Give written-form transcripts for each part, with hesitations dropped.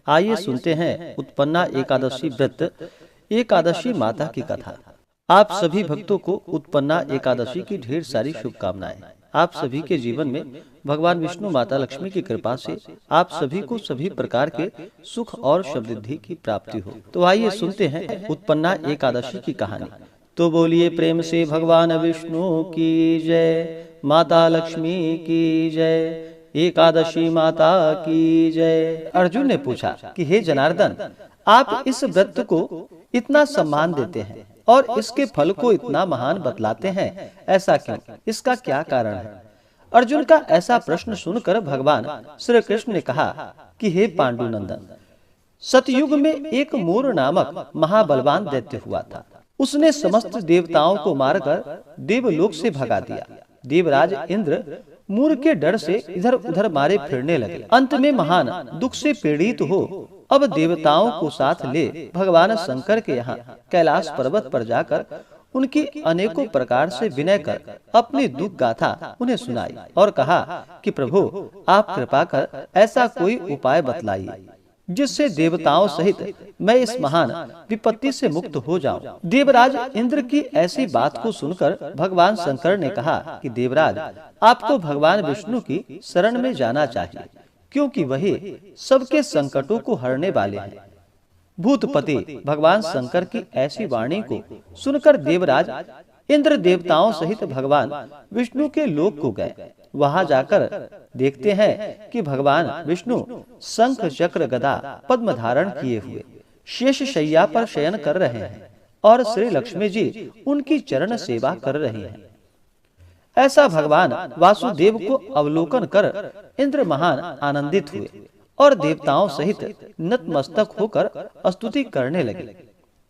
आइए सुनते हैं उत्पन्ना एकादशी व्रत एकादशी माता की कथा। आप सभी भक्तों को उत्पन्ना एकादशी की ढेर सारी शुभकामनाएं। आप सभी के जीवन में भगवान विष्णु माता लक्ष्मी की कृपा से आप सभी को सभी प्रकार के सुख और समृद्धि की प्राप्ति हो। तो आइए सुनते हैं उत्पन्ना एकादशी की कहानी। तो बोलिए प्रेम से भगवान विष्णु की जय, माता लक्ष्मी की जय, एकादशी माता की जय। अर्जुन ने पूछा कि हे जनार्दन, आप इस व्रत को इतना सम्मान देते हैं और इसके फल को इतना महान बतलाते हैं, ऐसा क्यों? इसका क्या कारण है? अर्जुन का ऐसा प्रश्न सुनकर भगवान श्री कृष्ण ने कहा कि हे पांडुनंदन, सतयुग में एक मूर नामक महाबलवान दैत्य हुआ था। उसने समस्त देवताओं को मारकर देवलोक से भगा दिया। देवराज इंद्र मूर के डर से इधर उधर मारे फिरने लगे। अंत में महान दुख से पीड़ित हो अब देवताओं को साथ ले भगवान शंकर के यहाँ कैलाश पर्वत पर जाकर उनकी अनेकों प्रकार से विनय कर अपनी दुख गाथा उन्हें सुनाई और कहा कि प्रभु, आप कृपा कर ऐसा कोई उपाय बतलाइए जिससे देवताओं सहित मैं इस महान विपत्ति से मुक्त हो जाऊं। देवराज इंद्र की ऐसी बात को सुनकर भगवान शंकर ने कहा कि देवराज, आपको भगवान विष्णु की शरण में जाना चाहिए, क्योंकि वही सबके संकटों को हरने वाले हैं। भूतपति भगवान शंकर की ऐसी वाणी को सुनकर देवराज इंद्र देवताओं सहित भगवान विष्णु के लोक को गए। वहां जाकर देखते हैं कि भगवान विष्णु शंख चक्र गदा पद्म धारण किए हुए शेष शैया पर शयन कर रहे हैं और श्री लक्ष्मी जी उनकी चरण सेवा कर रही हैं। ऐसा भगवान वासुदेव को अवलोकन कर इंद्र महान आनंदित हुए और देवताओं सहित नतमस्तक होकर स्तुति करने लगे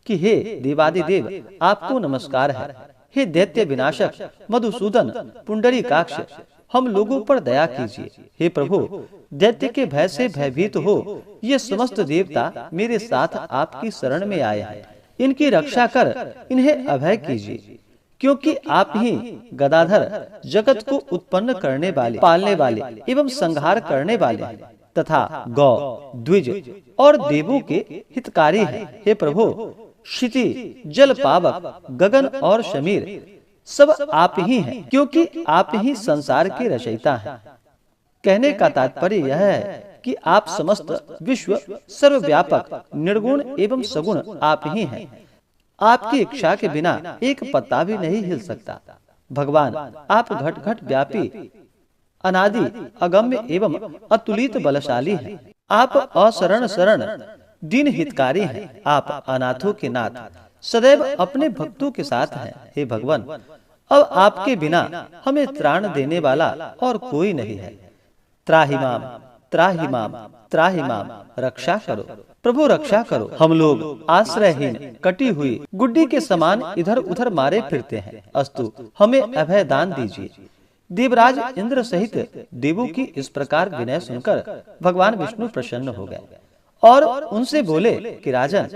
कि हे देवादिदेव, आपको नमस्कार है। हे दैत्य विनाशक मधुसूदन पुंडरीकाक्ष, हम लोगों पर दया कीजिए। हे प्रभु, दैत्य के भय से भयभीत हो ये समस्त देवता मेरे साथ आपकी शरण में आए हैं। इनकी रक्षा कर इन्हें अभय कीजिए, क्योंकि आप ही गदाधर जगत को उत्पन्न करने वाले, पालने वाले एवं संहार करने वाले हैं तथा गौ, द्विज और देवों के हितकारी हैं। हे प्रभु, क्षिति, जल पावक, गगन और शमीर सब आप ही हैं, क्योंकि आप ही संसार के रचयिता हैं। कहने का तात्पर्य यह है कि आप समस्त विश्व सर्वव्यापक निर्गुण एवं सगुण आप ही हैं। आपकी इच्छा के बिना एक पत्ता भी नहीं हिल सकता। भगवान, आप घट घट व्यापी, अनादि, अगम्य एवं अतुलित बलशाली हैं। आप अशरण शरण दीन हितकारी हैं। आप अनाथों के नाथ, सदैव अपने भक्तों के साथ हैं। हे भगवान, अब आपके बिना हमें त्राण देने वाला और कोई नहीं है। त्राहि माम, त्राहि माम, त्राहि माम, रक्षा करो प्रभु, रक्षा करो। हम लोग आश्रयहीन, कटी हुई गुड्डी के समान इधर उधर मारे फिरते हैं। अस्तु, हमें अभय दान दीजिए। देवराज इंद्र सहित देवों की इस प्रकार विनय सुनकर भगवान विष्णु प्रसन्न हो गए और उनसे बोले कि राजन,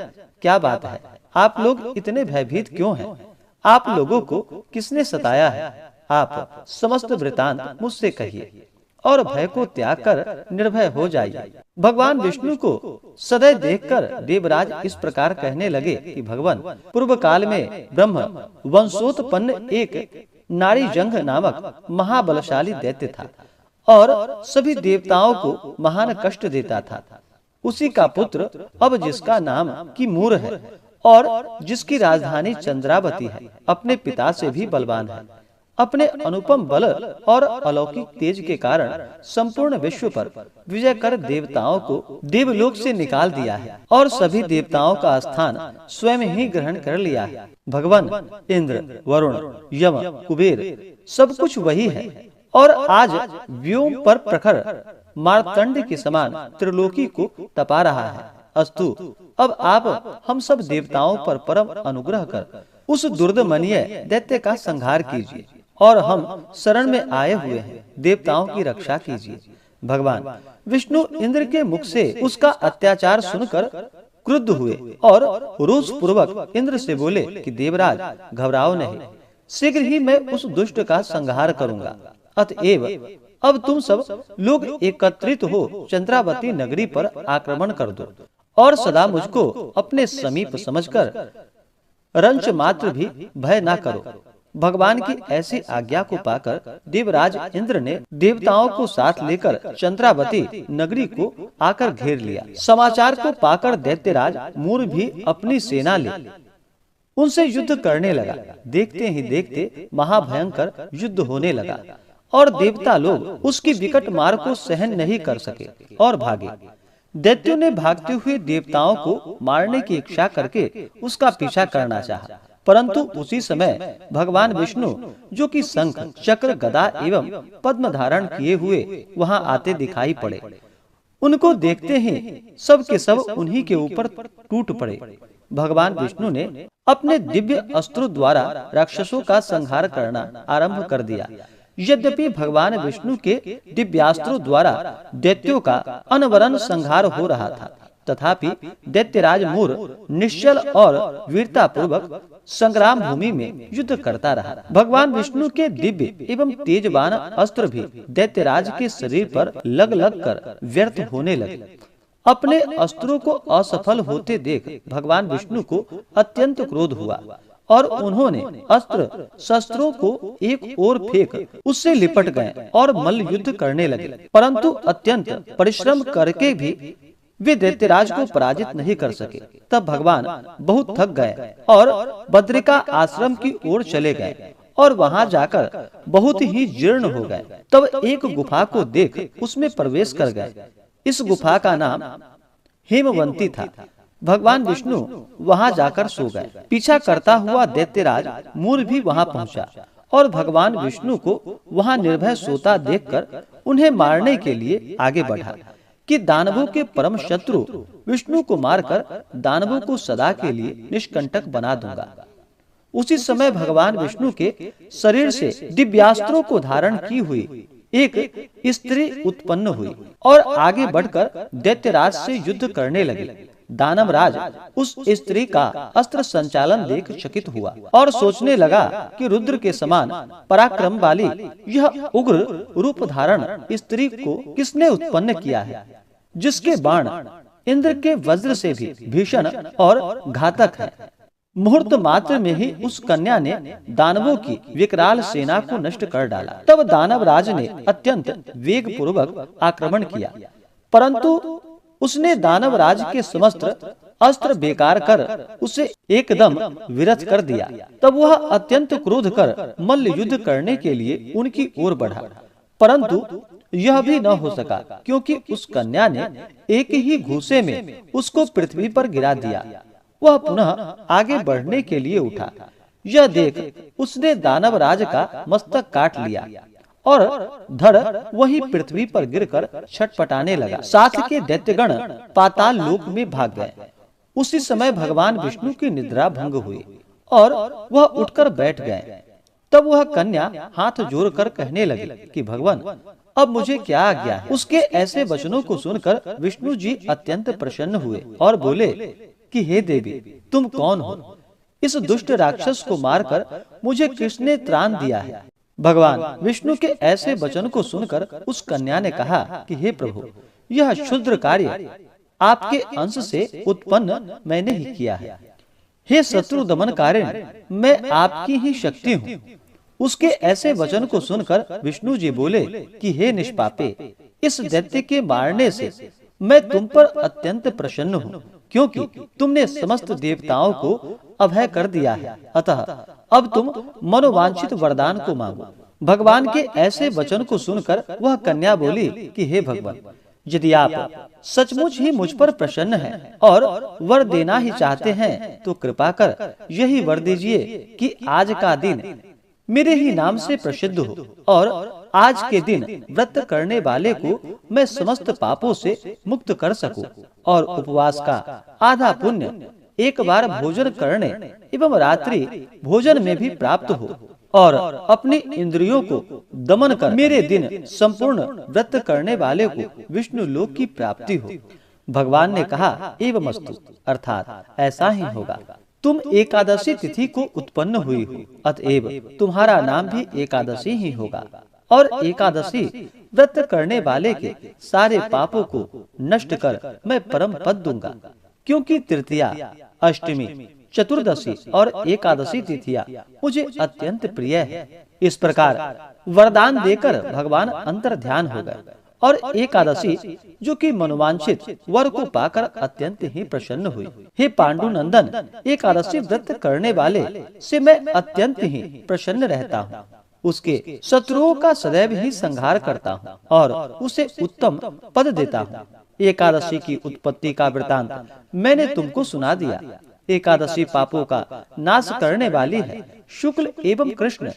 क्या बात है, आप लोग इतने भयभीत क्यों हैं? आप लोगों को किसने सताया है? आप समस्त वृतांत मुझसे कहिए और भय को त्याग कर निर्भय हो जाइए। भगवान विष्णु को सदैव देखकर देवराज इस प्रकार कहने लगे कि भगवान, पूर्व काल में ब्रह्म वंशोत्पन्न एक नारी जंघ नामक महाबलशाली दैत्य था और सभी देवताओं को महान कष्ट देता था। उसी का पुत्र अब जिसका नाम की मूर है और जिसकी राजधानी चंद्रावती है, अपने पिता से भी बलवान है। अपने अनुपम बल और अलौकिक तेज के कारण संपूर्ण विश्व पर विजय कर देवताओं को देवलोक से निकाल दिया है और सभी देवताओं का स्थान स्वयं ही ग्रहण कर लिया है। भगवान इंद्र, वरुण, यम, कुबेर सब कुछ वही है और आज व्योम पर प्रखर मार्तंड के समान त्रिलोकी को तपा रहा है। अस्तु, अब आप हम सब देवताओं पर परम अनुग्रह कर उस दुर्दमनीय दैत्य का संहार कीजिए और हम शरण में आए हुए हैं, देवताओं की रक्षा कीजिए। भगवान विष्णु इंद्र के मुख से उसका अत्याचार सुनकर क्रुद्ध हुए और रोष पूर्वक इंद्र से बोले कि देवराज, घबराओ नहीं, शीघ्र ही मैं उस दुष्ट का संहार करूंगा। अतएव अब तुम सब लोग एकत्रित हो चंद्रावती नगरी पर आक्रमण कर दो और सदा मुझको अपने समीप समझकर रंच मात्र भी भय ना करो। भगवान की ऐसी आज्ञा को पाकर देवराज इंद्र ने देवताओं को साथ लेकर चंद्रावती नगरी को आकर घेर लिया। समाचार को पाकर दैत्यराज मूर भी अपनी सेना ले उनसे युद्ध करने लगा। देखते ही देखते महाभयंकर युद्ध होने लगा और देवता लोग उसकी विकट मार को सहन नहीं कर सके और भागे। दैत्यों ने भागते हुए देवताओं को मारने की इच्छा करके उसका पीछा करना चाहा, परंतु उसी समय भगवान विष्णु जो कि शंख चक्र गदा एवं पद्म धारण किए हुए वहां आते दिखाई पड़े। उनको देखते ही सब के सब उन्हीं के ऊपर टूट पड़े। भगवान विष्णु ने अपने दिव्य अस्त्रों द्वारा राक्षसों का संहार करना आरंभ कर दिया। यद्यपि भगवान विष्णु के दिव्यास्त्रों द्वारा दैत्यों का अनवरत संहार हो रहा था, तथापि दैत्यराज मूर निश्चल और वीरता पूर्वक संग्राम भूमि में युद्ध करता रहा। भगवान विष्णु के दिव्य एवं तेजवान अस्त्र भी दैत्यराज के शरीर पर लग लग कर व्यर्थ होने लगे। अपने अस्त्रों को असफल होते देख भगवान विष्णु को अत्यंत क्रोध हुआ और उन्होंने अस्त्र शस्त्रों को एक ओर फेंक उससे लिपट गए और मल्ल युद्ध करने लगे, परंतु अत्यंत परिश्रम करके भी वे दैत्यराज को पराजित नहीं कर सके। तब भगवान बहुत थक गए और बद्रिका आश्रम की ओर चले गए और वहां जाकर बहुत ही जीर्ण हो गए। तब एक गुफा को देख उसमें प्रवेश कर गए। इस गुफा का नाम हेमवंती था। भगवान विष्णु वहां जाकर सो गए। पीछा करता हुआ दैत्यराज मूर भी वहां पहुंचा और भगवान विष्णु को वहां निर्भय सोता देखकर उन्हें मारने के लिए आगे बढ़ा कि दानवों के परम शत्रु विष्णु को मारकर दानवों को सदा के लिए निष्कंटक बना दूंगा। उसी समय भगवान विष्णु के शरीर से दिव्यास्त्रों को धारण की हुई एक स्त्री उत्पन्न हुई और आगे बढ़कर दैत्यराज से युद्ध करने लगी। दानवराज उस स्त्री का अस्त्र संचालन देख चकित हुआ और सोचने लगा कि रुद्र के समान पराक्रम वाली यह उग्र रूप धारण स्त्री को किसने उत्पन्न किया है, जिसके बाण इंद्र के वज्र से भी भीषण और घातक है। मुहूर्त मात्र में ही उस कन्या ने दानवों की विकराल सेना को नष्ट कर डाला। तब दानवराज ने अत्यंत वेग पूर्वक आक्रमण किया, परंतु उसने दानवराज के समस्त अस्त्र बेकार कर उसे एकदम विरथ कर दिया। तब वह अत्यंत क्रोध कर मल्ल युद्ध करने के लिए उनकी ओर बढ़ा, परंतु यह भी न हो सका, क्योंकि उस कन्या ने एक ही घूसे में उसको पृथ्वी पर गिरा दिया। वह पुनः आगे बढ़ने के लिए उठा। यह देख उसने दानवराज का मस्तक काट लिया और धड़ वही पृथ्वी पर गिरकर छटपटाने लगा। साथ के दैत्यगण पाताल लोक में भाग गए। उसी समय भगवान विष्णु की निद्रा भंग हुई और वह उठकर बैठ गए। तब वह कन्या हाथ जोड़कर कहने लगी कि भगवान, अब मुझे क्या आज्ञा है। उसके ऐसे वचनों को सुनकर विष्णु जी अत्यंत प्रसन्न हुए और बोले कि हे देवी, तुम कौन हो? इस दुष्ट राक्षस को मारकर मुझे किसने त्राण दिया है? भगवान विष्णु के ऐसे वचन को सुनकर उस कन्या ने कहा कि हे प्रभु, यह क्षुद्र कार्य आपके अंश से उत्पन्न मैंने ही किया है। हे शत्रु दमन कारण, मैं आपकी ही शक्ति हूँ। उसके ऐसे वचन को सुनकर विष्णु जी बोले कि हे निष्पापे, इस दैत्य के मारने से मैं तुम पर अत्यंत प्रसन्न हूँ, क्योंकि तुमने समस्त देवताओं को अभय कर दिया है। अतः अब तुम मनोवांछित वरदान को मांगो। भगवान के ऐसे वचन को सुनकर वह कन्या बोली कि हे भगवान, यदि आप सचमुच ही मुझ पर प्रसन्न हैं और वर देना ही चाहते हैं, तो कृपा कर यही वर दीजिए कि आज का दिन मेरे ही नाम से प्रसिद्ध हो और आज के दिन व्रत करने वाले को मैं समस्त पापों से मुक्त कर सकूं और उपवास का आधा पुण्य एक बार भोजन करने एवं रात्रि भोजन में भी प्राप्त हो और अपनी इंद्रियों को दमन कर मेरे दिन संपूर्ण व्रत करने वाले को विष्णु लोक की प्राप्ति हो। भगवान ने कहा एवमस्तु, अर्थात ऐसा ही होगा। तुम एकादशी तिथि को उत्पन्न हुई हो, अतएव तुम्हारा नाम भी एकादशी ही होगा और एकादशी व्रत करने वाले के सारे पापों को नष्ट कर मैं परम पद दूंगा। क्योंकि तृतीया, अष्टमी, चतुर्दशी और एकादशी तिथियां मुझे अत्यंत प्रिय है। इस प्रकार वरदान देकर भगवान अंतर ध्यान हो गए और एकादशी जो कि मनोवांछित वर को पाकर अत्यंत ही प्रसन्न हुई। हे पांडुनंदन, एकादशी व्रत करने वाले से मैं अत्यंत ही प्रसन्न रहता हूँ। उसके शत्रुओं का सदैव ही संहार करता हूँ और उसे उत्तम पद देता हूँ। एकादशी की उत्पत्ति का वृतांत मैंने तुमको सुना दिया। एकादशी पापों का नाश करने वाली है। शुक्ल एवं कृष्ण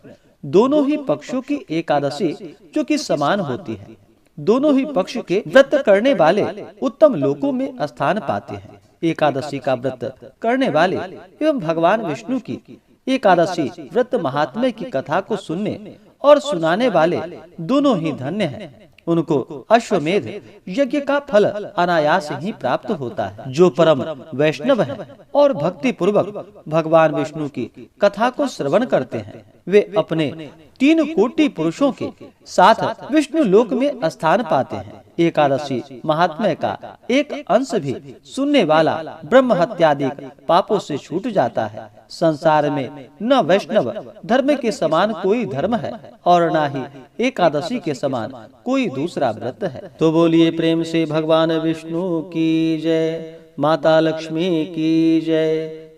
दोनों ही पक्षों की एकादशी जो कि समान होती है। दोनों ही पक्ष के व्रत करने वाले उत्तम लोकों में स्थान पाते हैं। एकादशी का व्रत करने वाले एवं भगवान विष्णु की एकादशी व्रत महात्म्य की कथा को सुनने और सुनाने वाले दोनों ही धन्य हैं। उनको अश्वमेध यज्ञ का फल अनायास ही प्राप्त होता है। जो परम वैष्णव है और भक्ति पूर्वक भगवान विष्णु की कथा को श्रवण करते हैं, वे अपने 3 कोटि पुरुषों के साथ विष्णु लोक में स्थान पाते हैं। एकादशी महात्म्य का एक अंश भी सुनने वाला ब्रह्म हत्यादि पापों से छूट जाता है। संसार में न वैष्णव धर्म के समान कोई धर्म है और न ही एकादशी के समान कोई दूसरा व्रत है। तो बोलिए प्रेम से भगवान विष्णु की जय, माता लक्ष्मी की जय,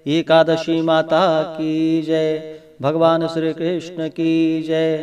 एकादशी माता की जय, भगवान श्री कृष्ण की जय।